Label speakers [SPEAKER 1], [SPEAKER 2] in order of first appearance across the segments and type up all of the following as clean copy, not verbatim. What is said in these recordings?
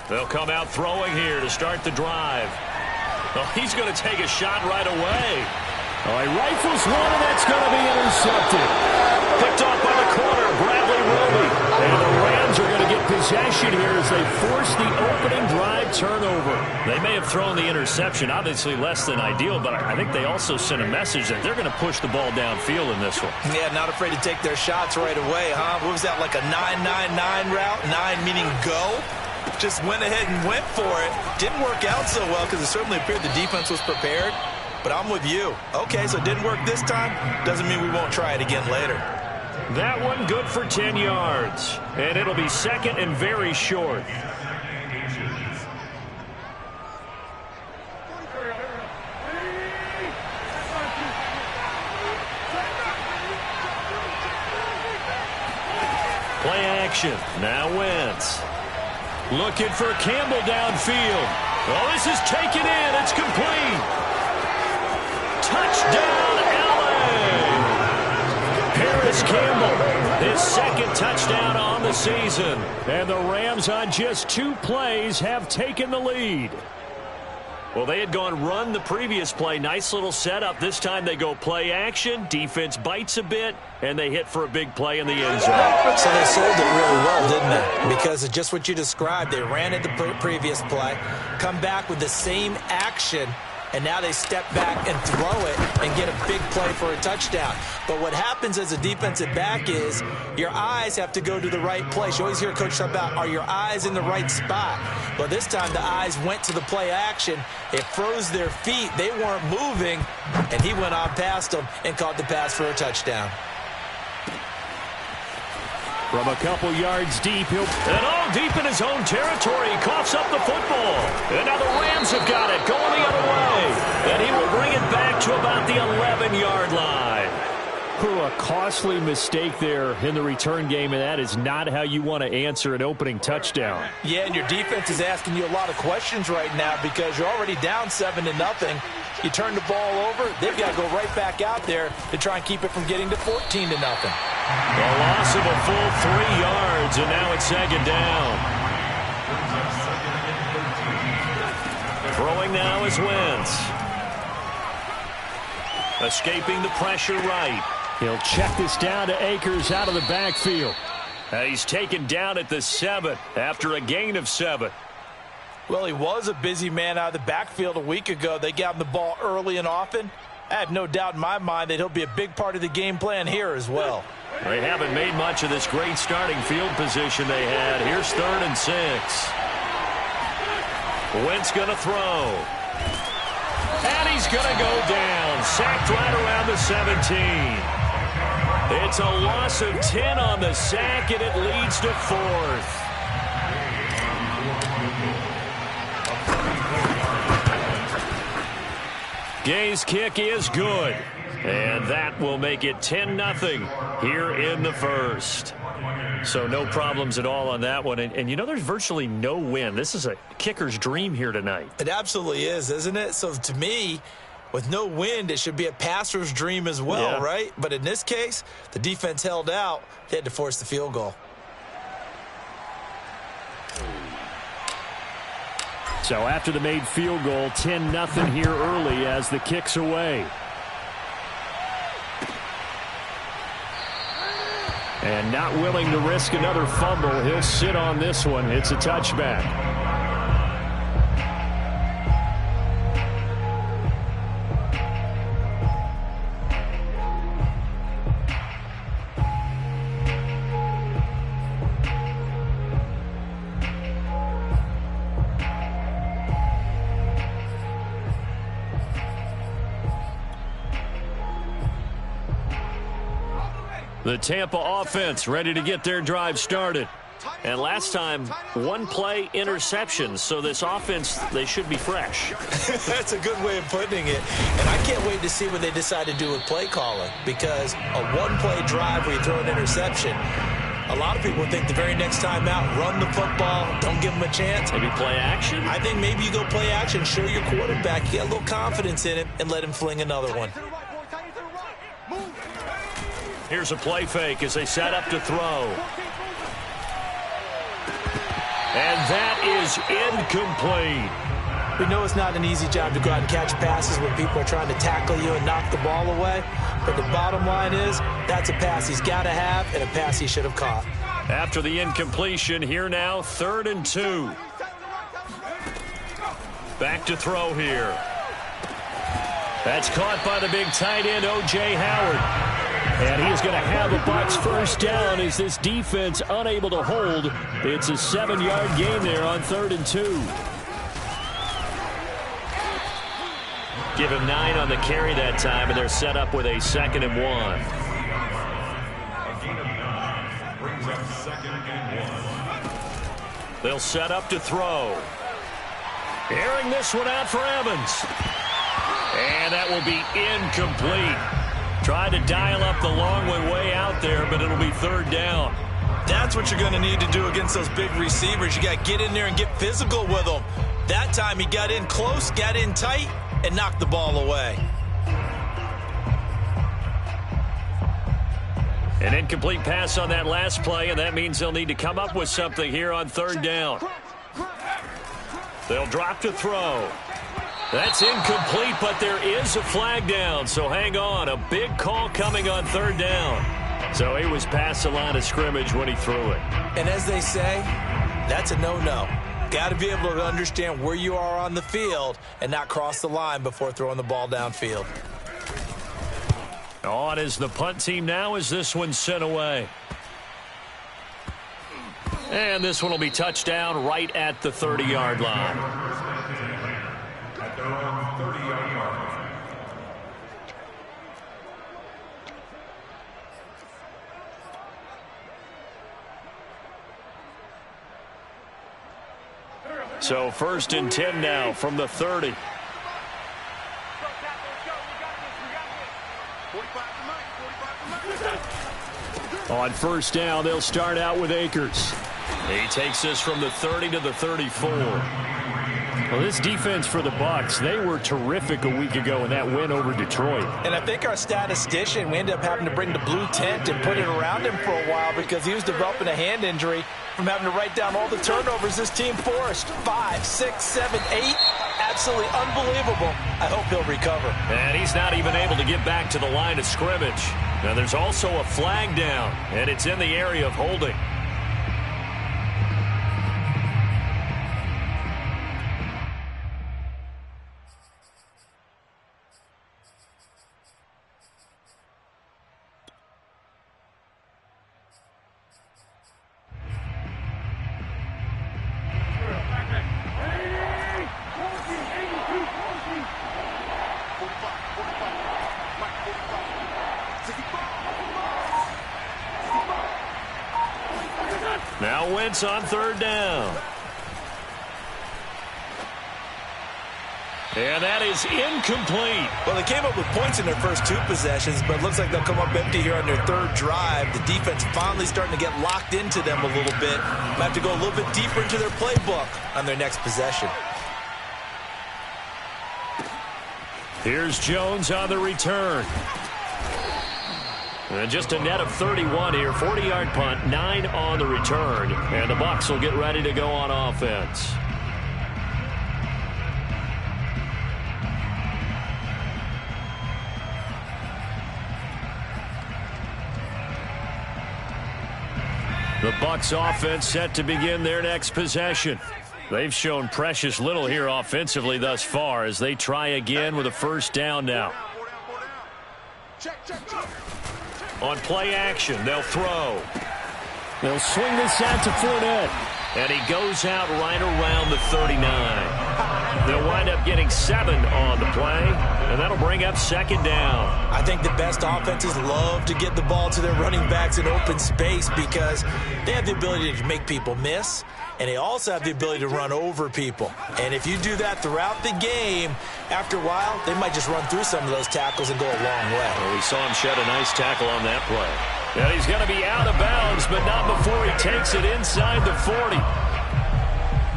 [SPEAKER 1] They'll come out throwing here to start the drive. Well, he's going to take a shot right away.
[SPEAKER 2] Oh, he rifles one, and that's going to be intercepted.
[SPEAKER 1] Picked off by the corner, Bradley Roby.
[SPEAKER 2] And the Rams are going to get possession here as they force the opening drive turnover.
[SPEAKER 1] They may have thrown the interception, obviously less than ideal, but I think they also sent a message that they're going to push the ball downfield in this one.
[SPEAKER 3] Yeah, not afraid to take their shots right away, huh? What was that, like a 9-9-9 route? 9 meaning go? Just went ahead and went for it. Didn't work out so well because it certainly appeared the defense was prepared. But I'm with you. Okay, so it didn't work this time. Doesn't mean we won't try it again later.
[SPEAKER 1] That one good for 10 yards. And it'll be second and very short. Play action. Now Wentz. Looking for Campbell downfield. Oh, this is taken in. It's complete. Touchdown, L.A. Paris Campbell, his second touchdown on the season.
[SPEAKER 2] And the Rams on just 2 plays have taken the lead.
[SPEAKER 1] Well, they had gone run the previous play. Nice little setup. This time they go play action. Defense bites a bit, and they hit for a big play in the end zone.
[SPEAKER 3] So they sold it really well, didn't they? Because of just what you described. They ran it the previous play, come back with the same action, and now they step back and throw it and get a big play for a touchdown. But what happens as a defensive back is your eyes have to go to the right place. You always hear Coach talk about, are your eyes in the right spot? Well, this time the eyes went to the play action. It froze their feet. They weren't moving, and he went on past them and caught the pass for a touchdown.
[SPEAKER 2] From a couple yards deep,
[SPEAKER 1] and all deep in his own territory, he coughs up the football. And now the Rams have got it, going the other way. And he will bring it back to about the 11-yard line.
[SPEAKER 2] A costly mistake there in the return game, and that is not how you want to answer an opening touchdown.
[SPEAKER 3] Yeah, and your defense is asking you a lot of questions right now because you're already down 7-0. You turn the ball over, they've got to go right back out there to try and keep it from getting to 14-0.
[SPEAKER 1] The loss of a full 3 yards, and now it's second down. Throwing now is Wentz. Escaping the pressure right.
[SPEAKER 2] He'll check this down to Akers out of the backfield.
[SPEAKER 1] He's taken down at the 7 after a gain of 7.
[SPEAKER 3] Well, he was a busy man out of the backfield a week ago. They got him the ball early and often. I have no doubt in my mind that he'll be a big part of the game plan here as well.
[SPEAKER 1] They haven't made much of this great starting field position they had. Here's 3rd and 6. Wentz going to throw. And he's going to go down. Sacked right around the 17. It's a loss of 10 on the sack, and it leads to 4th. Gay's kick is good. And that will make it 10-0 here in the first. So no problems at all on that one. And you know, there's virtually no win. This is a kicker's dream here tonight.
[SPEAKER 3] It absolutely is, isn't it? So to me, with no wind, it should be a passer's dream as well, right? But in this case, the defense held out. They had to force the field goal.
[SPEAKER 2] So after the made field goal, 10-0 here early as the kick's away. And not willing to risk another fumble, he'll sit on this one. It's a touchback.
[SPEAKER 1] The Tampa offense ready to get their drive started. And last time, 1 play interception. So this offense, they should be fresh.
[SPEAKER 3] That's a good way of putting it. And I can't wait to see what they decide to do with play calling. Because a 1-play drive where you throw an interception, a lot of people think the very next time out, run the football, don't give them a chance.
[SPEAKER 1] Maybe play action?
[SPEAKER 3] I think maybe you go play action, show your quarterback, you get a little confidence in him, and let him fling another one.
[SPEAKER 1] Here's a play fake as they set up to throw. And that is incomplete.
[SPEAKER 3] We know it's not an easy job to go out and catch passes when people are trying to tackle you and knock the ball away. But the bottom line is, that's a pass he's got to have and a pass he should have caught.
[SPEAKER 1] After the incompletion, here now, 3rd and 2. Back to throw here. That's caught by the big tight end, O.J. Howard. And he is going to have a Bucs first down as this defense unable to hold. It's a 7-yard gain there on 3rd and 2. Give him 9 on the carry that time, and they're set up with a 2nd and 1. They'll set up to throw. Airing this one out for Evans. And that will be incomplete. Tried to dial up the long one way out there, but it'll be 3rd down.
[SPEAKER 3] That's what you're going to need to do against those big receivers. You got to get in there and get physical with them. That time he got in close, got in tight, and knocked the ball away.
[SPEAKER 1] An incomplete pass on that last play, and that means they'll need to come up with something here on 3rd down. They'll drop to throw. That's incomplete, but there is a flag down, so hang on. A big call coming on 3rd down. So he was past the line of scrimmage when he threw it.
[SPEAKER 3] And as they say, that's a no-no. Got to be able to understand where you are on the field and not cross the line before throwing the ball downfield.
[SPEAKER 1] On is the punt team now as this one's sent away. And this one will be touched down right at the 30-yard line.
[SPEAKER 4] At their own 30-yard line.
[SPEAKER 1] So 1st and 10 now from the 30.
[SPEAKER 2] On 1st down, they'll start out with Akers.
[SPEAKER 1] He takes this from the 30 to the 34.
[SPEAKER 2] Well, this defense for the Bucs, they were terrific a week ago in that win over Detroit.
[SPEAKER 3] And I think our statistician, we ended up having to bring the blue tent and put it around him for a while because he was developing a hand injury from having to write down all the turnovers this team forced. 5, 6, 7, 8. Absolutely unbelievable. I hope he'll recover.
[SPEAKER 1] And he's not even able to get back to the line of scrimmage. Now there's also a flag down, and it's in the area of holding. Now Wentz on 3rd down. And that is incomplete.
[SPEAKER 3] Well, they came up with points in their first 2 possessions, but it looks like they'll come up empty here on their 3rd drive. The defense finally starting to get locked into them a little bit. Might have to go a little bit deeper into their playbook on their next possession.
[SPEAKER 1] Here's Jones on the return. And just a net of 31 here. 40-yard punt, 9 on the return. And the Bucs will get ready to go on offense. The Bucs offense set to begin their next possession. They've shown precious little here offensively thus far as they try again with a 1st down now. On play action, they'll throw.
[SPEAKER 2] They'll swing this out to Fournette.
[SPEAKER 1] And he goes out right around the 39. They'll wind up getting 7 on the play, and that'll bring up 2nd down.
[SPEAKER 3] I think the best offenses love to get the ball to their running backs in open space because they have the ability to make people miss, and they also have the ability to run over people. And if you do that throughout the game, after a while, they might just run through some of those tackles and go a long way.
[SPEAKER 1] Well, we saw him shed a nice tackle on that play. And he's going to be out of bounds, but not before he takes it inside the 40.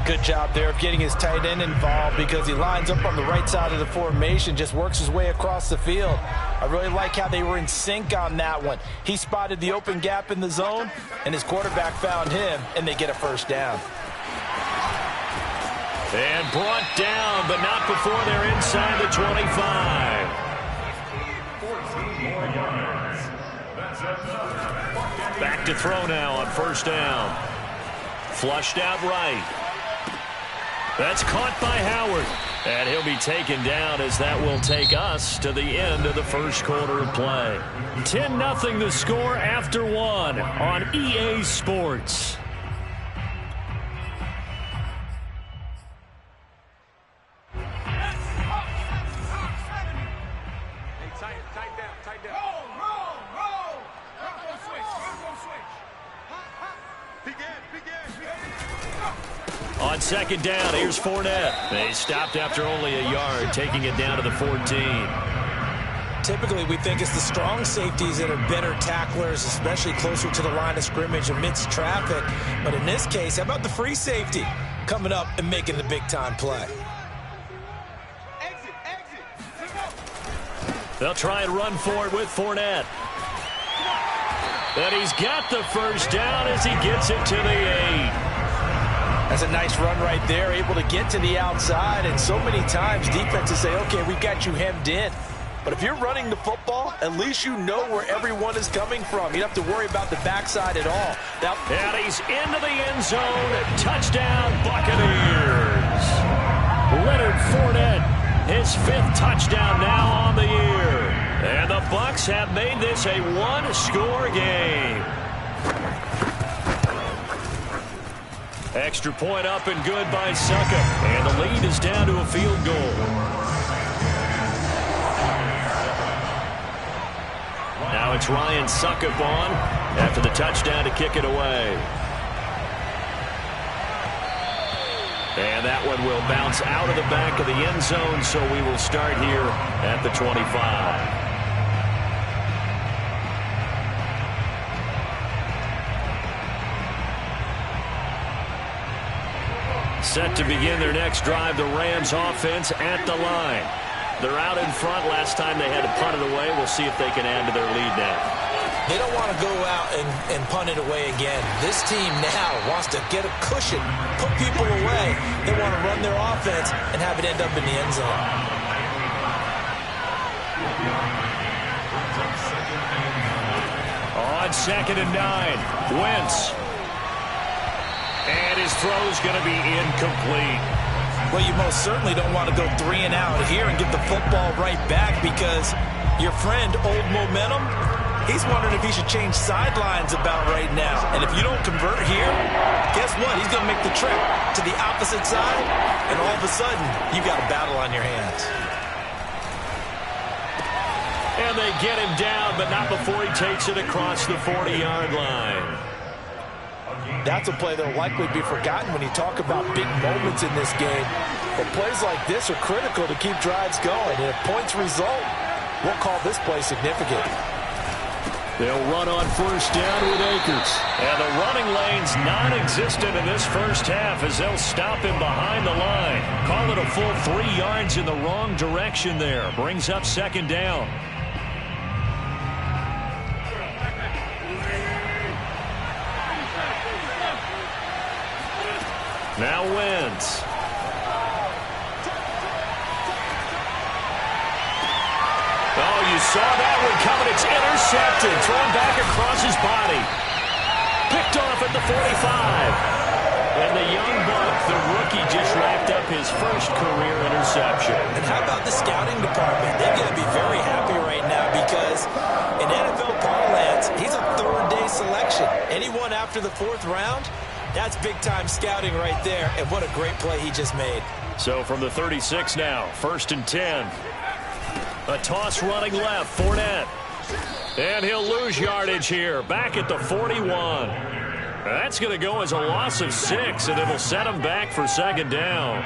[SPEAKER 3] Good job there of getting his tight end involved because he lines up on the right side of the formation, just works his way across the field. I really like how they were in sync on that one. He spotted the open gap in the zone, and his quarterback found him, and they get a 1st down.
[SPEAKER 1] And brought down, but not before they're inside the 25.
[SPEAKER 4] 14 more yards. That's enough.
[SPEAKER 1] Back to throw now on first down. Flushed out right. That's caught by Howard. And he'll be taken down as that will take us to the end of the first quarter of play. 10-0 the score after one on EA Sports. On second down, here's Fournette. They stopped after only a yard, taking it down to the 14.
[SPEAKER 3] Typically, we think it's the strong safeties that are better tacklers, especially closer to the line of scrimmage amidst traffic. But in this case, how about the free safety coming up and making the big-time play?
[SPEAKER 1] They'll try and run for it with Fournette. But he's got the first down as he gets it to the 8.
[SPEAKER 3] That's a nice run right there, able to get to the outside. And so many times defenses say, okay, we've got you hemmed in. But if you're running the football, at least you know where everyone is coming from. You don't have to worry about the backside at all.
[SPEAKER 1] And he's into the end zone. Touchdown, Buccaneers. Leonard Fournette, his 5th touchdown now on the year. And the Bucs have made this a one-score game. Extra point up and good by Succop. And the lead is down to a field goal. Now it's Ryan Succop on after the touchdown to kick it away. And that one will bounce out of the back of the end zone, so we will start here at the 25. Set to begin their next drive, the Rams offense at the line. They're out in front. Last time they had to punt it away. We'll see if they can add to their lead now.
[SPEAKER 3] They don't want to go out and punt it away again. This team now wants to get a cushion, put people away. They want to run their offense and have it end up in the end zone.
[SPEAKER 1] On 2nd and 9, Wentz. And his throw's going to be incomplete.
[SPEAKER 3] Well, you most certainly don't want to go 3 and out here and get the football right back, because your friend, Old Momentum, he's wondering if he should change sidelines about right now. And if you don't convert here, guess what? He's going to make the trip to the opposite side, and all of a sudden, you've got a battle on your hands.
[SPEAKER 1] And they get him down, but not before he takes it across the 40-yard line.
[SPEAKER 3] That's a play that will likely be forgotten when you talk about big moments in this game. But plays like this are critical to keep drives going. And if points result, we'll call this play significant.
[SPEAKER 1] They'll run on first down with Akers. And the running lane's non-existent in this first half as they'll stop him behind the line. Call it a full 3 yards in the wrong direction there. Brings up 2nd down. Now Wentz. Oh, you saw that one coming. It's intercepted. Thrown back across his body. Picked off at the 45. And the young buck, the rookie, just racked up his first career interception.
[SPEAKER 3] And how about the scouting department? They're going to be very happy right now, because in NFL parlance, he's a 3rd-day selection. Anyone after the 4th round, that's big-time scouting right there, and what a great play he just made.
[SPEAKER 1] So from the 36 now, 1st and 10. A toss running left, Fournette. And he'll lose yardage here, back at the 41. That's going to go as a loss of 6, and it'll set him back for 2nd down.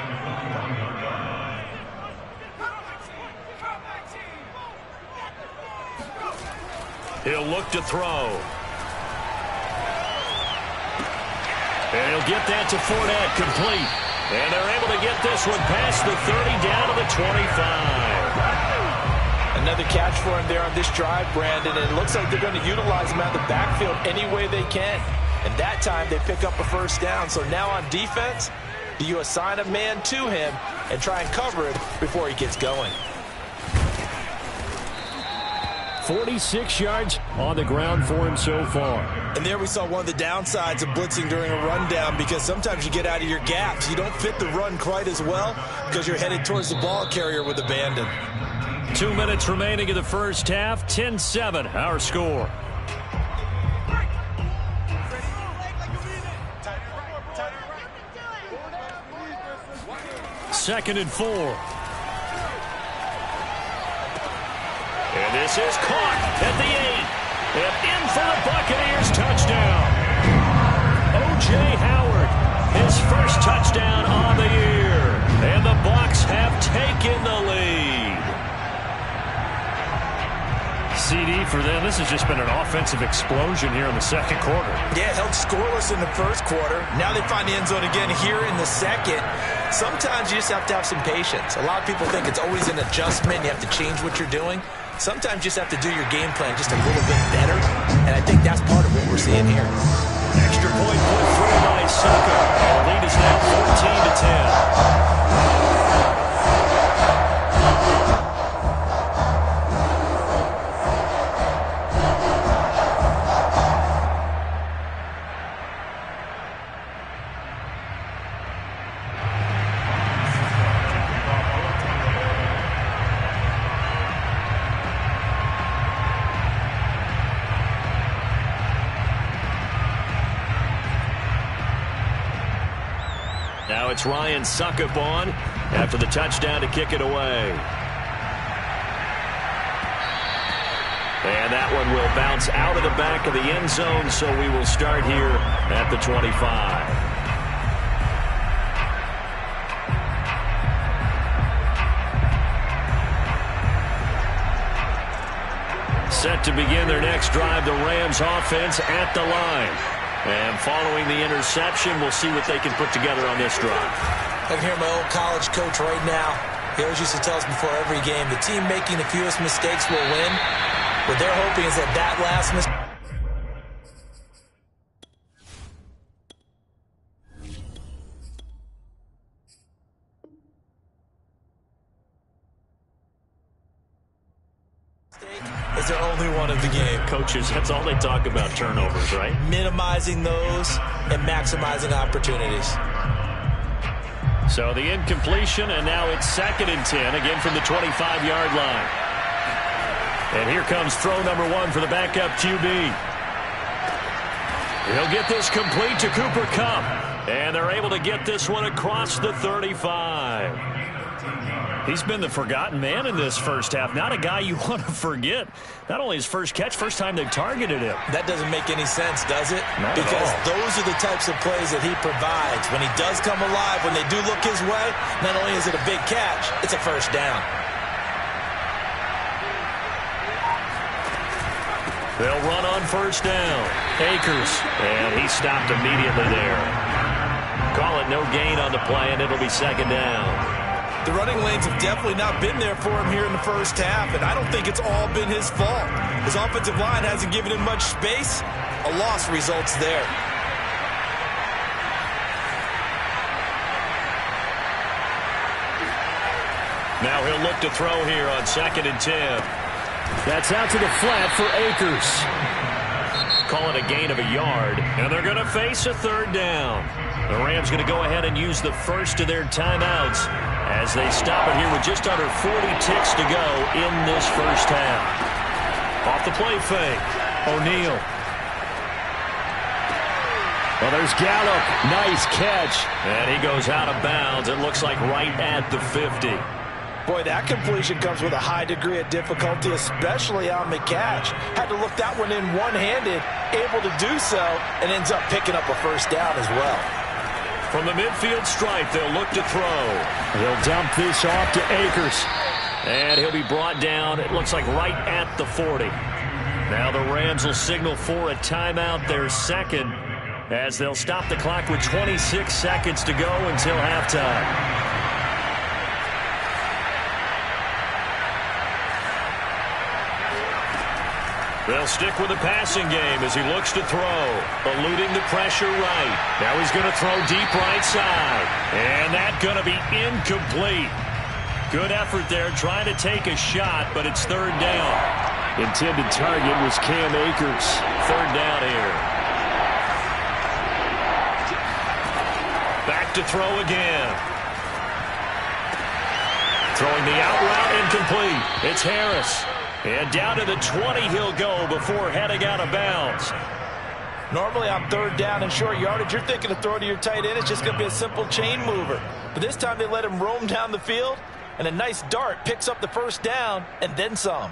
[SPEAKER 1] He'll look to throw. And he'll get that to Fournette, complete. And they're able to get this one past the 30, down to the 25.
[SPEAKER 3] Another catch for him there on this drive, Brandon, and it looks like they're going to utilize him out of the backfield any way they can. And that time they pick up a first down. So now on defense, Do you assign a man to him and try and cover him before he gets going?
[SPEAKER 2] 46 yards on the ground for him so far.
[SPEAKER 3] And there we saw one of the downsides of blitzing during a rundown, because sometimes you get out of your gaps. You don't fit the run quite as well because you're headed towards the ball carrier with abandon.
[SPEAKER 1] 2 minutes remaining in the first half. 10-7 our score. Second and 4. And this is caught at the 8. And in for the Buccaneers touchdown. O.J. Howard, his first touchdown on the year. And the Bucs have taken the lead. CD for them. This has just been an offensive explosion here in the second quarter.
[SPEAKER 3] Yeah, held scoreless in the first quarter. Now they find the end zone again here in the second. Sometimes you just have to have some patience. A lot of people think it's always an adjustment. You have to change what you're doing. Sometimes you just have to do your game plan just a little bit better, and I think that's part of what we're seeing here.
[SPEAKER 1] Extra point put through by Saka. The lead is now 14-10. Now it's Ryan Suckup on after the touchdown to kick it away. And that one will bounce out of the back of the end zone, so we will start here at the 25. Set to begin their next drive, the Rams offense at the line. And following the interception, we'll see what they can put together on this drive.
[SPEAKER 3] I can hear my old college coach right now. He always used to tell us before every game, the team making the fewest mistakes will win. What they're hoping is that last mistake is their only one of the game.
[SPEAKER 1] Coaches, that's all they talk about, turnovers, right?
[SPEAKER 3] Minimizing those and maximizing opportunities.
[SPEAKER 1] So the incompletion, and now it's 2nd and 10, again from the 25-yard line. And here comes throw number 1 for the backup QB. He'll get this complete to Cooper Kupp. And they're able to get this one across the 35. He's been the forgotten man in this first half. Not a guy you want to forget. Not only his first catch, first time they've targeted him.
[SPEAKER 3] That doesn't make any sense, does it?
[SPEAKER 1] Not
[SPEAKER 3] because
[SPEAKER 1] at all.
[SPEAKER 3] Those are the types of plays that he provides. When he does come alive, when they do look his way, not only is it a big catch, it's a first down.
[SPEAKER 1] They'll run on first down. Akers, and he stopped immediately there. Call it no gain on the play, and it'll be 2nd down.
[SPEAKER 3] The running lanes have definitely not been there for him here in the first half, and I don't think it's all been his fault. His offensive line hasn't given him much space. A loss results there.
[SPEAKER 1] Now he'll look to throw here on 2nd and 10.
[SPEAKER 2] That's out to the flat for Akers.
[SPEAKER 1] Call it a gain of a yard, and they're going to face a 3rd down. The Rams going to go ahead and use the first of their timeouts as they stop it here with just under 40 ticks to go in this first half. Off the play fake, O'Neal.
[SPEAKER 2] Well, there's Gallup. Nice catch.
[SPEAKER 1] And he goes out of bounds. It looks like right at the 50.
[SPEAKER 3] Boy, that completion comes with a high degree of difficulty, especially on the catch. Had to look that one in one-handed, able to do so, and ends up picking up a first down as well.
[SPEAKER 1] From the midfield stripe, they'll look to throw.
[SPEAKER 2] He'll dump this off to Akers.
[SPEAKER 1] And he'll be brought down, it looks like right at the 40. Now the Rams will signal for a timeout, their second, as they'll stop the clock with 26 seconds to go until halftime. They'll stick with the passing game as he looks to throw, eluding the pressure right. Now he's going to throw deep right side, and that's going to be incomplete. Good effort there trying to take a shot, but it's third down.
[SPEAKER 2] Intended target was Cam Akers.
[SPEAKER 1] Third down here. Back to throw again. Throwing the out route incomplete. It's Harris. And down to the 20 he'll go before heading out of bounds.
[SPEAKER 3] Normally on third down and short yardage, you're thinking to throw to your tight end. It's just going to be a simple chain mover. But this time they let him roam down the field, and a nice dart picks up the first down and then some.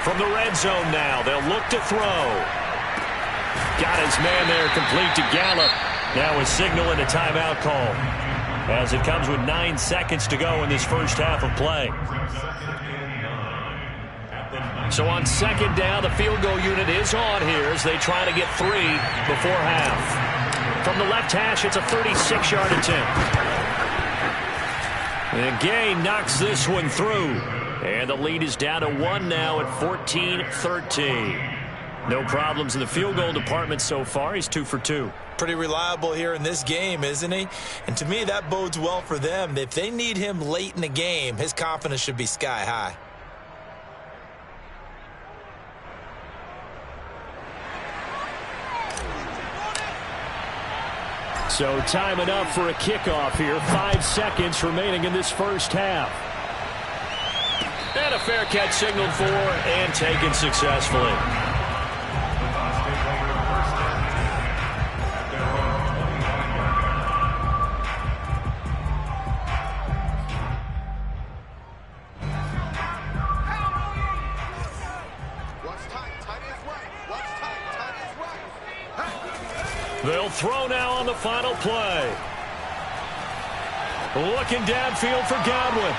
[SPEAKER 1] From the red zone now, they'll look to throw. Got his man there complete to Gallup. Now a signal and a timeout call, as it comes with 9 seconds to go in this first half of play. So on second down, the field goal unit is on here as they try to get 3 before half. From the left hash, it's a 36-yard attempt. And Gay knocks this one through. And the lead is down to 1 now at 14-13. No problems in the field goal department so far. He's 2 for 2.
[SPEAKER 3] Pretty reliable here in this game, isn't he? And to me, that bodes well for them. If they need him late in the game, his confidence should be sky high.
[SPEAKER 2] So time enough for a kickoff here. 5 seconds remaining in this first half.
[SPEAKER 1] And a fair catch signaled for and taken successfully. They'll throw now on the final play. Looking downfield for Godwin.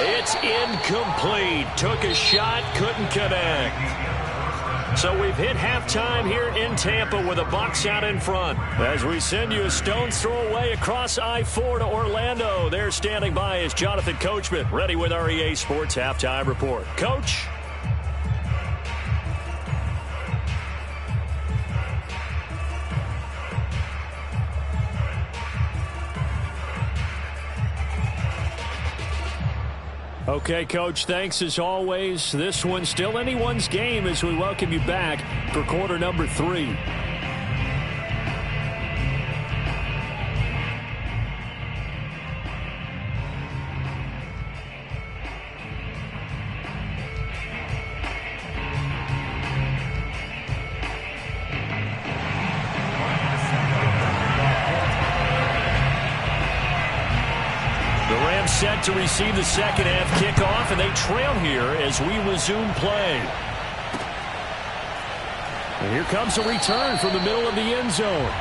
[SPEAKER 1] It's incomplete. Took a shot, couldn't connect. So we've hit halftime here in Tampa with the Bucs out in front. As we send you a stone's throw away across I-4 to Orlando. There standing by is Jonathan Coachman, ready with our EA Sports Halftime Report. Coach?
[SPEAKER 2] Okay, Coach, thanks as always. This one's still anyone's game as we welcome you back for quarter number 3.
[SPEAKER 1] Set to receive the second half kickoff, and they trail here as we resume play.
[SPEAKER 2] And here comes a return from the middle of the end zone.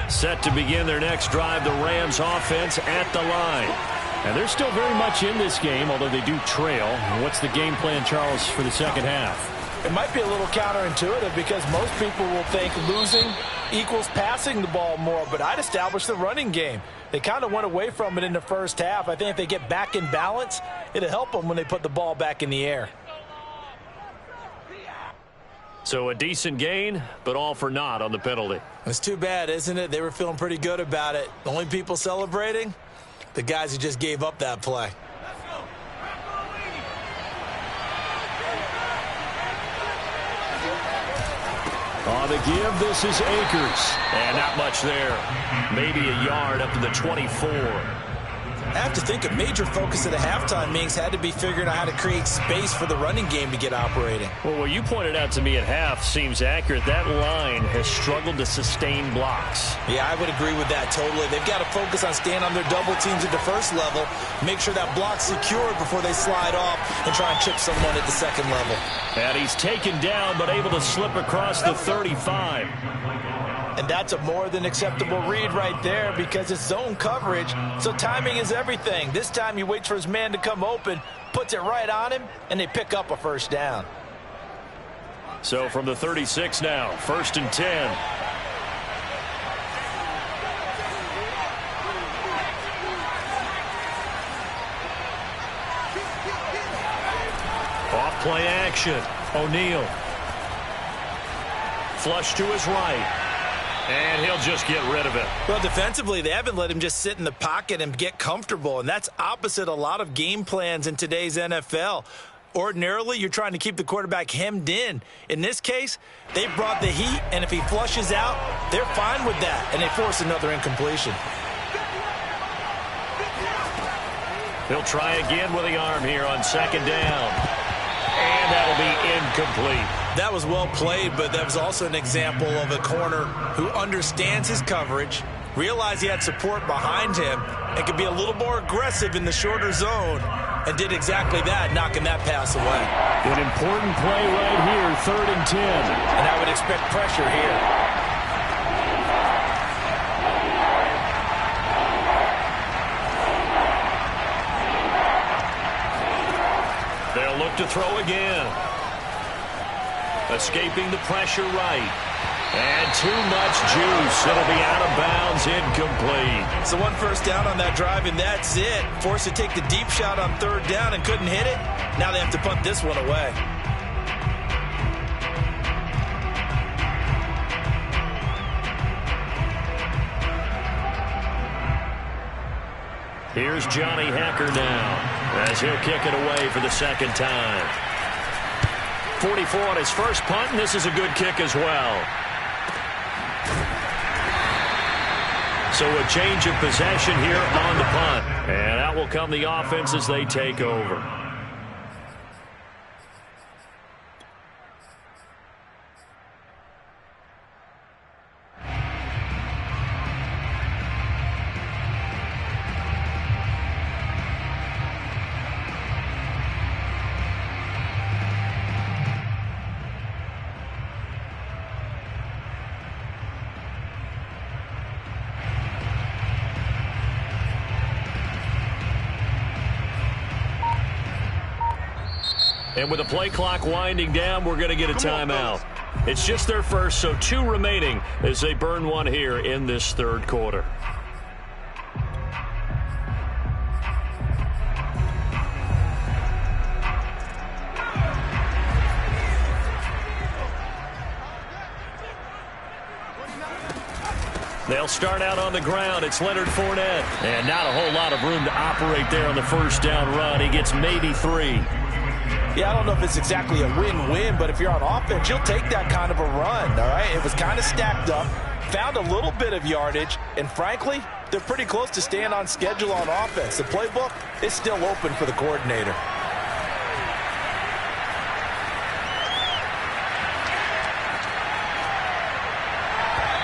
[SPEAKER 1] Set to begin their next drive, the Rams offense at the line.
[SPEAKER 2] And they're still very much in this game, although they do trail. What's the game plan, Charles, for the second half?
[SPEAKER 3] It might be a little counterintuitive because most people will think losing equals passing the ball more, but I'd establish the running game. They kind of went away from it in the first half. I think if they get back in balance, it'll help them when they put the ball back in the air.
[SPEAKER 1] So a decent gain, but all for naught on the penalty.
[SPEAKER 3] It's too bad, isn't it? They were feeling pretty good about it. The only people celebrating, the guys who just gave up that play.
[SPEAKER 2] On the give, this is Akers.
[SPEAKER 1] And not much there. Maybe a yard up to the 24.
[SPEAKER 3] I have to think a major focus of the halftime meetings had to be figuring out how to create space for the running game to get operating.
[SPEAKER 1] Well, what you pointed out to me at half seems accurate. That line has struggled to sustain blocks.
[SPEAKER 3] Yeah, I would agree with that totally. They've got to focus on staying on their double teams at the first level, make sure that block's secured before they slide off and try and chip someone at the second level.
[SPEAKER 1] And he's taken down but able to slip across the 35.
[SPEAKER 3] And that's a more than acceptable read right there because it's zone coverage, so timing is everything. This time he waits for his man to come open, puts it right on him, and they pick up a first down.
[SPEAKER 1] So from the 36 now, 1st and 10. Off play action. O'Neal. Flush to his right. And he'll just get rid of it.
[SPEAKER 3] Well, defensively, they haven't let him just sit in the pocket and get comfortable, and that's opposite a lot of game plans in today's NFL. Ordinarily, you're trying to keep the quarterback hemmed in. In this case, they brought the heat, and if he flushes out, they're fine with that, and they force another incompletion.
[SPEAKER 1] He'll try again with the arm here on 2nd down. And that'll be incomplete.
[SPEAKER 3] That was well played, but that was also an example of a corner who understands his coverage, realized he had support behind him, and could be a little more aggressive in the shorter zone, and did exactly that, knocking that pass away.
[SPEAKER 2] An important play right here, 3rd and 10.
[SPEAKER 3] And I would expect pressure here.
[SPEAKER 1] They'll look to throw again. Escaping the pressure right. And too much juice. It'll be out of bounds, incomplete.
[SPEAKER 3] So 1 first down on that drive, and that's it. Forced to take the deep shot on 3rd down and couldn't hit it. Now they have to punt this one away.
[SPEAKER 1] Here's Johnny Hacker now as he'll kick it away for the 2nd time. 44 on his first punt, and this is a good kick as well. So a change of possession here on the punt. And out will come the offense as they take over. And with the play clock winding down, we're going to get a timeout. It's just their first, so 2 remaining as they burn one here in this 3rd quarter. They'll start out on the ground. It's Leonard Fournette. And not a whole lot of room to operate there on the first down run. He gets maybe 3.
[SPEAKER 3] Yeah, I don't know if it's exactly a win-win, but if you're on offense, you'll take that kind of a run, all right? It was kind of stacked up, found a little bit of yardage, and frankly, they're pretty close to staying on schedule on offense. The playbook is still open for the coordinator.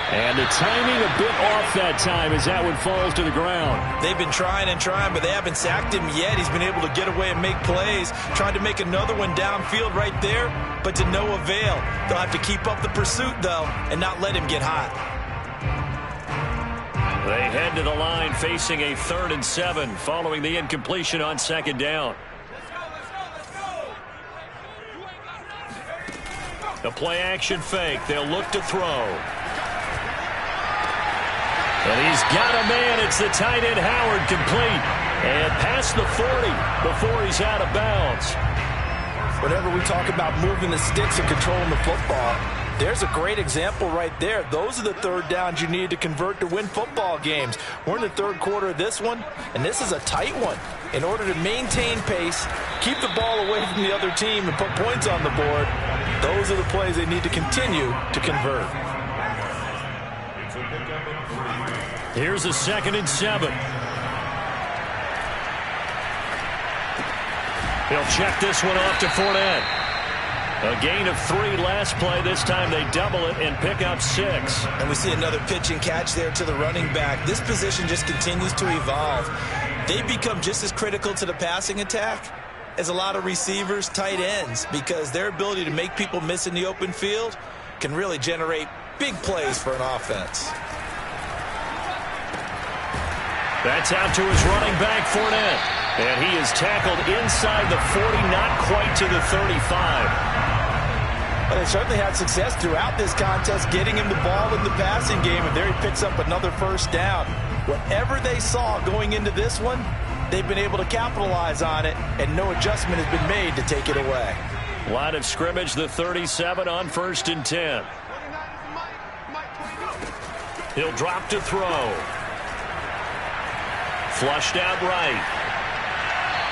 [SPEAKER 2] And the timing a bit off that time as that one falls to the ground.
[SPEAKER 3] They've been trying and trying, but they haven't sacked him yet. He's been able to get away and make plays. Tried to make another one downfield right there, but to no avail. They'll have to keep up the pursuit, though, and not let him get hot.
[SPEAKER 1] They head to the line facing a 3rd and 7 following the incompletion on 2nd down. The play action fake. They'll look to throw. And he's got a man. It's the tight end Howard, complete. And past the 40 before he's out of bounds.
[SPEAKER 3] Whenever we talk about moving the sticks and controlling the football, there's a great example right there. Those are the 3rd downs you need to convert to win football games. We're in the 3rd quarter of this one, and this is a tight one. In order to maintain pace, keep the ball away from the other team, and put points on the board, those are the plays they need to continue to convert.
[SPEAKER 1] Here's a 2nd and 7. He'll check this one off to Fournette. A gain of 3 last play. This time they double it and pick up 6.
[SPEAKER 3] And we see another pitch and catch there to the running back. This position just continues to evolve. They become just as critical to the passing attack as a lot of receivers, tight ends, because their ability to make people miss in the open field can really generate big plays for an offense.
[SPEAKER 1] That's out to his running back, Fournette. And he is tackled inside the 40, not quite to the 35.
[SPEAKER 3] Well, they certainly had success throughout this contest getting him the ball in the passing game, and there he picks up another first down. Whatever they saw going into this one, they've been able to capitalize on it, and no adjustment has been made to take it away.
[SPEAKER 1] Line of scrimmage, the 37 on 1st and 10. He'll drop to throw. Flushed out right.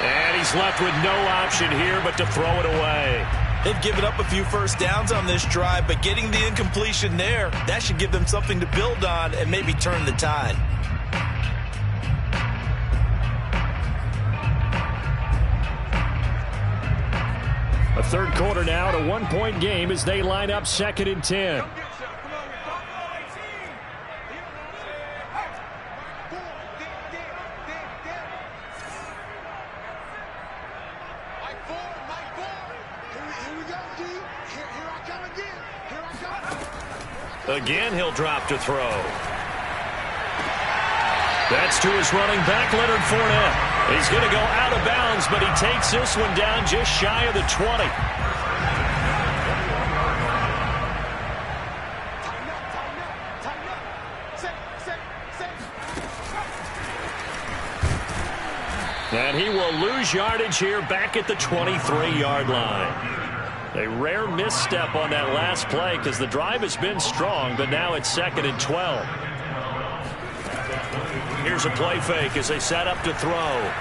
[SPEAKER 1] And he's left with no option here but to throw it away.
[SPEAKER 3] They've given up a few first downs on this drive, but getting the incompletion there, that should give them something to build on and maybe turn the tide.
[SPEAKER 2] A third quarter now, at a 1-point game as they line up 2nd and 10.
[SPEAKER 1] Again, he'll drop to throw. That's to his running back, Leonard Fournette. He's going to go out of bounds, but he takes this one down just shy of the 20. And he will lose yardage here back at the 23-yard line. A rare misstep on that last play because the drive has been strong, but now it's 2nd and 12. Here's a play fake as they set up to throw.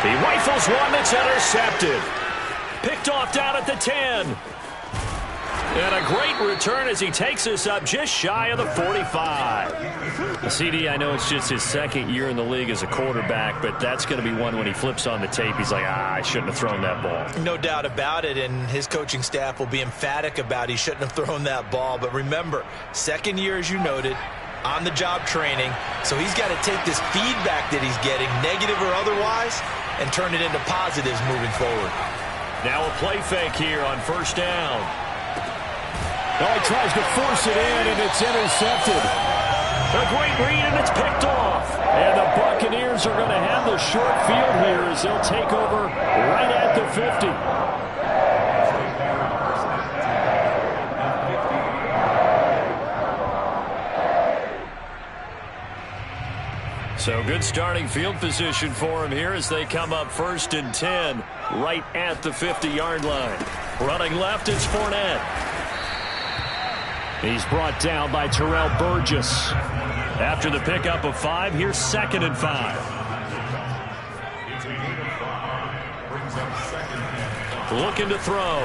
[SPEAKER 1] He rifles one that's intercepted. Picked off down at the 10. And a great return as he takes us up just shy of the 45. CD, I know it's just his 2nd year in the league as a quarterback, but that's going to be one when he flips on the tape. He's like, I shouldn't have thrown that ball.
[SPEAKER 3] No doubt about it, and his coaching staff will be emphatic about he shouldn't have thrown that ball. But remember, 2nd year, as you noted, on-the-job training, so he's got to take this feedback that he's getting, negative or otherwise, and turn it into positives moving forward.
[SPEAKER 1] Now a play fake here on 1st down.
[SPEAKER 2] Oh, he tries to force it in, and it's intercepted.
[SPEAKER 1] A great read, and it's picked off.
[SPEAKER 2] And the Buccaneers are going to have the short field here as they'll take over right at the 50.
[SPEAKER 1] So good starting field position for him here as they come up 1st and 10 right at the 50-yard line. Running left, it's Fournette.
[SPEAKER 2] He's brought down by Terrell Burgess.
[SPEAKER 1] After the pickup of 5, here's 2nd and 5. Looking to throw.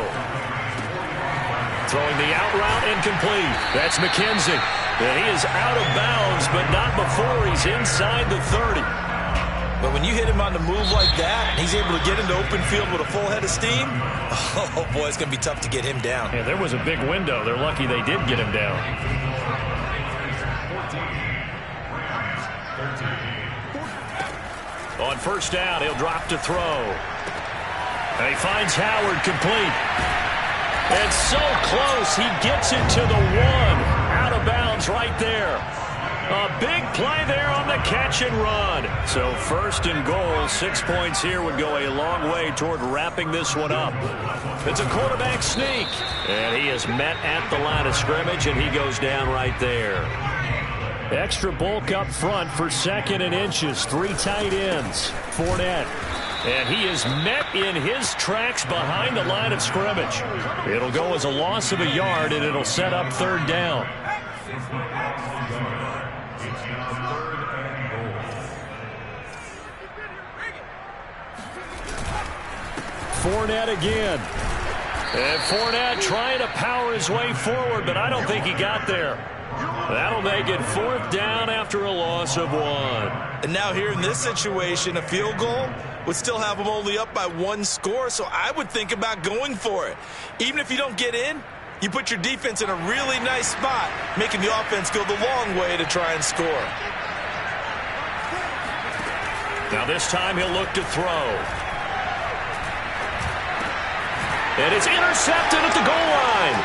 [SPEAKER 1] Throwing the out route incomplete. That's McKenzie. And he is out of bounds, but not before he's inside the 30.
[SPEAKER 3] But when you hit him on the move like that, and he's able to get into open field with a full head of steam, oh boy, it's going to be tough to get him down.
[SPEAKER 1] Yeah, there was a big window. They're lucky they did get him down. On 1st down, he'll drop to throw. And he finds Howard complete. And so close, he gets it to the 1. Out of bounds right there. A big play there on the catch and run. So 1st and goal, 6 points here would go a long way toward wrapping this one up. It's a quarterback sneak. And he is met at the line of scrimmage, and he goes down right there.
[SPEAKER 2] Extra bulk up front for 2nd and inches. 3 tight ends. Fournette.
[SPEAKER 1] And he is met in his tracks behind the line of scrimmage. It'll go as a loss of a yard, and it'll set up 3rd down.
[SPEAKER 2] Fournette again.
[SPEAKER 1] And Fournette trying to power his way forward, but I don't think he got there. That'll make it 4th down after a loss of 1.
[SPEAKER 3] And now here in this situation, a field goal would still have them only up by 1 score, so I would think about going for it. Even if you don't get in, you put your defense in a really nice spot, making the offense go the long way to try and score.
[SPEAKER 1] Now this time he'll look to throw. And it's intercepted at the goal line.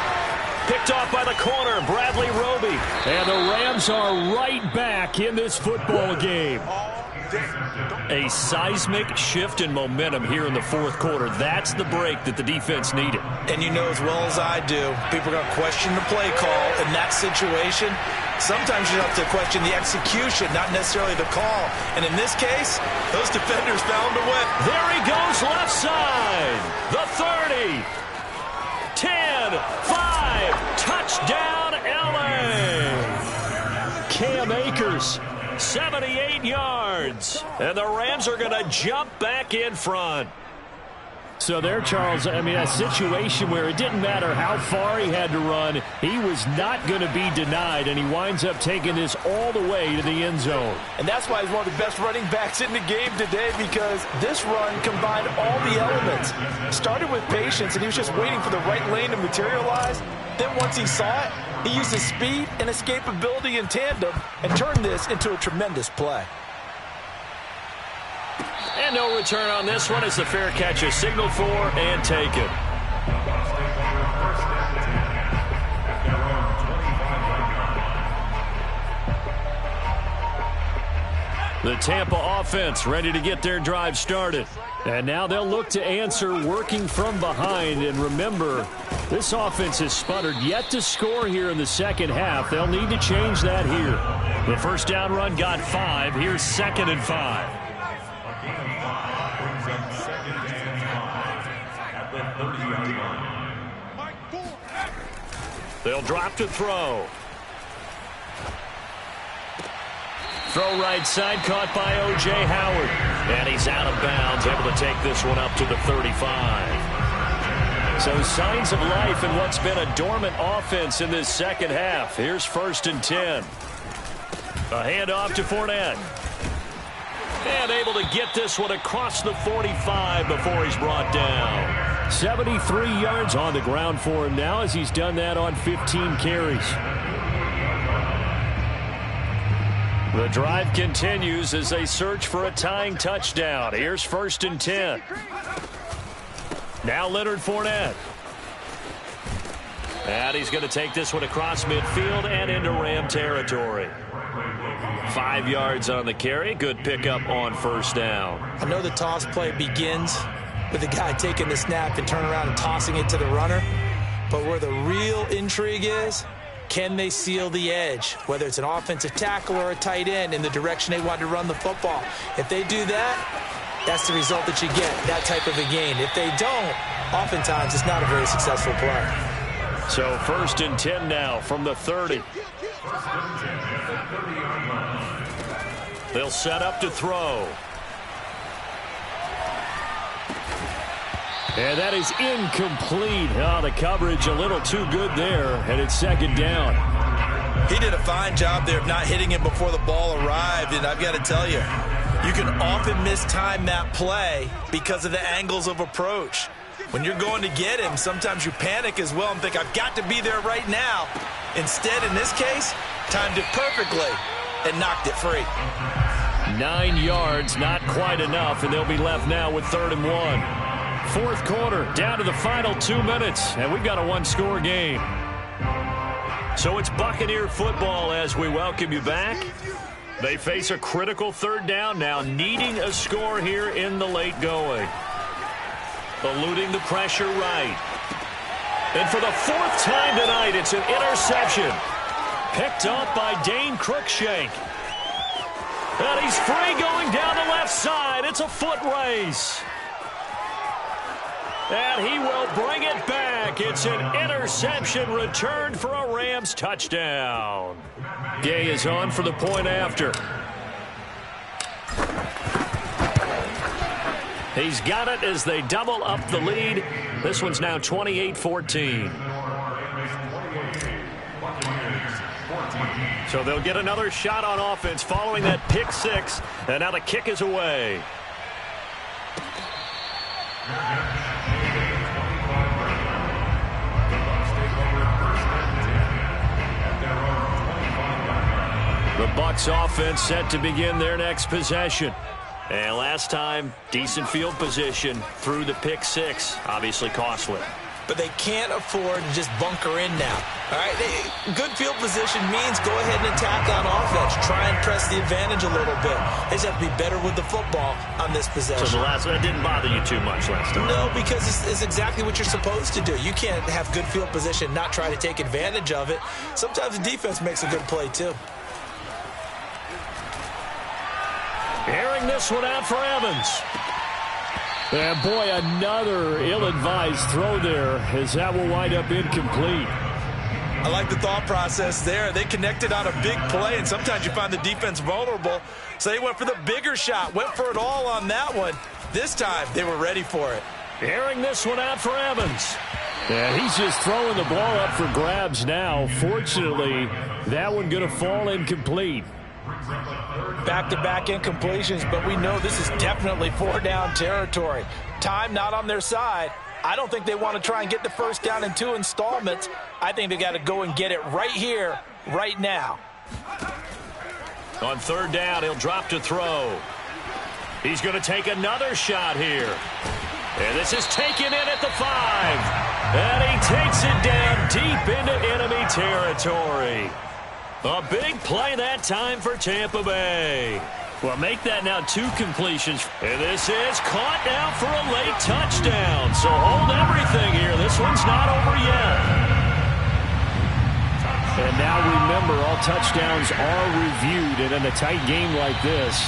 [SPEAKER 1] Picked off by the corner, Bradley Roby.
[SPEAKER 2] And the Rams are right back in this football game.
[SPEAKER 1] A seismic shift in momentum here in the fourth quarter. That's the break that the defense needed.
[SPEAKER 3] And you know as well as I do, people are going to question the play call in that situation. Sometimes you have to question the execution, not necessarily the call. And in this case, those defenders found a way.
[SPEAKER 1] There he goes, left side. The 30. 10, 5, touchdown, LA. Cam Akers, 78 yards. And the Rams are going to jump back in front.
[SPEAKER 2] So there, Charles, I mean, a situation where it didn't matter how far he had to run, he was not going to be denied, and he winds up taking this all the way to the end zone.
[SPEAKER 5] And that's why he's one of the best running backs in the game today, because this run combined all the elements. Started with patience, and he was just waiting for the right lane to materialize. Then once he saw it, he used his speed and escapability in tandem and turned this into a tremendous play.
[SPEAKER 1] And no return on this one as the fair catch is signaled for and taken. The Tampa offense ready to get their drive started.
[SPEAKER 2] And now they'll look to answer working from behind. And remember, this offense has sputtered yet to score here in the second half. They'll need to change that here.
[SPEAKER 1] The first down run got 5. Here's 2nd and 5. They'll drop to throw. Throw right side, caught by O.J. Howard. And he's out of bounds, able to take this one up to the 35. So signs of life in what's been a dormant offense in this second half. Here's 1st and 10. A handoff to Fournette. And able to get this one across the 45 before he's brought down.
[SPEAKER 2] 73 yards on the ground for him now as he's done that on 15 carries.
[SPEAKER 1] The drive continues as they search for a tying touchdown. Here's 1st and 10. Now Leonard Fournette. And he's going to take this one across midfield and into Ram territory. 5 yards on the carry. Good pickup on 1st down.
[SPEAKER 3] I know the toss play begins with the guy taking the snap and turning around and tossing it to the runner. But where the real intrigue is, can they seal the edge, whether it's an offensive tackle or a tight end in the direction they want to run the football? If they do that, that's the result that you get, that type of a gain. If they don't, oftentimes it's not a very successful play.
[SPEAKER 1] So 1st and 10 now from the 30. They'll set up to throw.
[SPEAKER 2] And that is incomplete. Oh, the coverage a little too good there, and it's 2nd down.
[SPEAKER 3] He did a fine job there of not hitting him before the ball arrived, and I've got to tell you, you can often mistime that play because of the angles of approach. When you're going to get him, sometimes you panic as well and think, I've got to be there right now. Instead, in this case, timed it perfectly and knocked it free.
[SPEAKER 2] 9 yards, not quite enough, and they'll be left now with 3rd and 1. Fourth quarter, down to the final 2 minutes, and we've got a 1-score game.
[SPEAKER 1] So it's Buccaneer football as we welcome you back. They face a critical 3rd down now, needing a score here in the late going. Eluding the pressure right. And for the 4th time tonight, it's an interception. Picked up by Dane Cruikshank. And he's free going down the left side. It's a foot race. And he will bring it back. It's an interception returned for a Rams touchdown. Gay is on for the point after. He's got it as they double up the lead. This one's now 28-14. So they'll get another shot on offense following that pick 6. And now the kick is away. Bucs offense set to begin their next possession. And last time, decent field position through the pick six. Obviously costly.
[SPEAKER 3] But they can't afford to just bunker in now. All right, good field position means go ahead and attack on offense. Try and press the advantage a little bit. They just have to be better with the football on this possession.
[SPEAKER 1] So that didn't bother you too much last time?
[SPEAKER 3] No, because it's exactly what you're supposed to do. You can't have good field position, not try to take advantage of it. Sometimes the defense makes a good play, too.
[SPEAKER 2] Airing this one out for Evans. And boy, another ill-advised throw there, as that will wind up incomplete.
[SPEAKER 3] I like the thought process there. They connected on a big play, and sometimes you find the defense vulnerable. So they went for the bigger shot, went for it all on that one. This time, they were ready for it.
[SPEAKER 2] Airing this one out for Evans. Yeah, he's just throwing the ball up for grabs now. Fortunately, that one going to fall incomplete.
[SPEAKER 5] Back-to-back incompletions, but we know this is definitely four-down territory. Time not on their side. I don't think they want to try and get the first down in 2 installments. I think they got to go and get it right here, right now.
[SPEAKER 1] On third down, he'll drop to throw. He's going to take another shot here. And this is taken in at the 5. And he takes it down deep into enemy territory. A big play that time for Tampa Bay. Well, make that now 2 completions. And this is caught now for a late touchdown. So hold everything here. This one's not over yet.
[SPEAKER 2] And now remember, all touchdowns are reviewed. And in a tight game like this,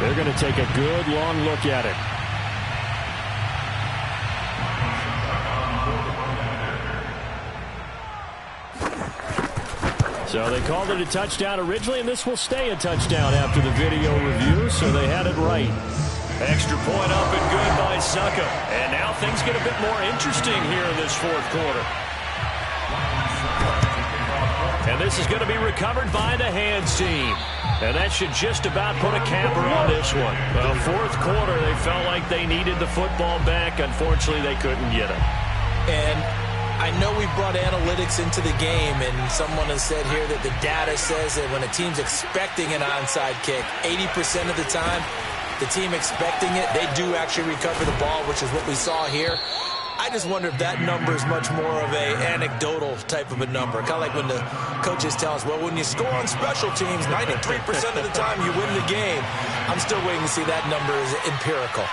[SPEAKER 2] they're going to take a good long look at it. So they called it a touchdown originally, and this will stay a touchdown after the video review, so they had it right.
[SPEAKER 1] Extra point up and good by Succa. And now things get a bit more interesting here in this fourth quarter. And this is going to be recovered by the hands team. And that should just about put a capper on this one. Well, fourth quarter, they felt like they needed the football back. Unfortunately, they couldn't get it.
[SPEAKER 3] And I know we brought analytics into the game, and someone has said here that the data says that when a team's expecting an onside kick, 80% of the time, the team expecting it, they do actually recover the ball, which is what we saw here. I just wonder if that number is much more of a anecdotal type of a number. Kind of like when the coaches tell us, well, when you score on special teams, 93% of the time you win the game. I'm still waiting to see that number is empirical.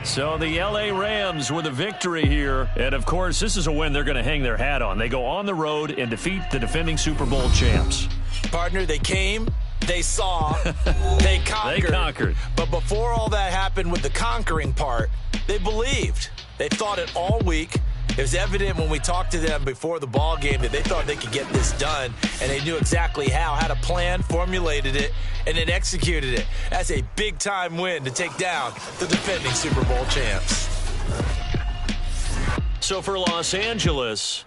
[SPEAKER 1] So the L.A. Rams with a victory here. And, of course, this is a win they're going to hang their hat on. They go on the road and defeat the defending Super Bowl champs.
[SPEAKER 3] Partner, they came, they saw, they conquered.
[SPEAKER 1] They conquered.
[SPEAKER 3] But before all that happened with the conquering part, they believed. They thought it all week. It was evident when we talked to them before the ball game that they thought they could get this done, and they knew exactly how, had a plan, formulated it, and then executed it. That's a big-time win to take down the defending Super Bowl champs.
[SPEAKER 1] So for Los Angeles,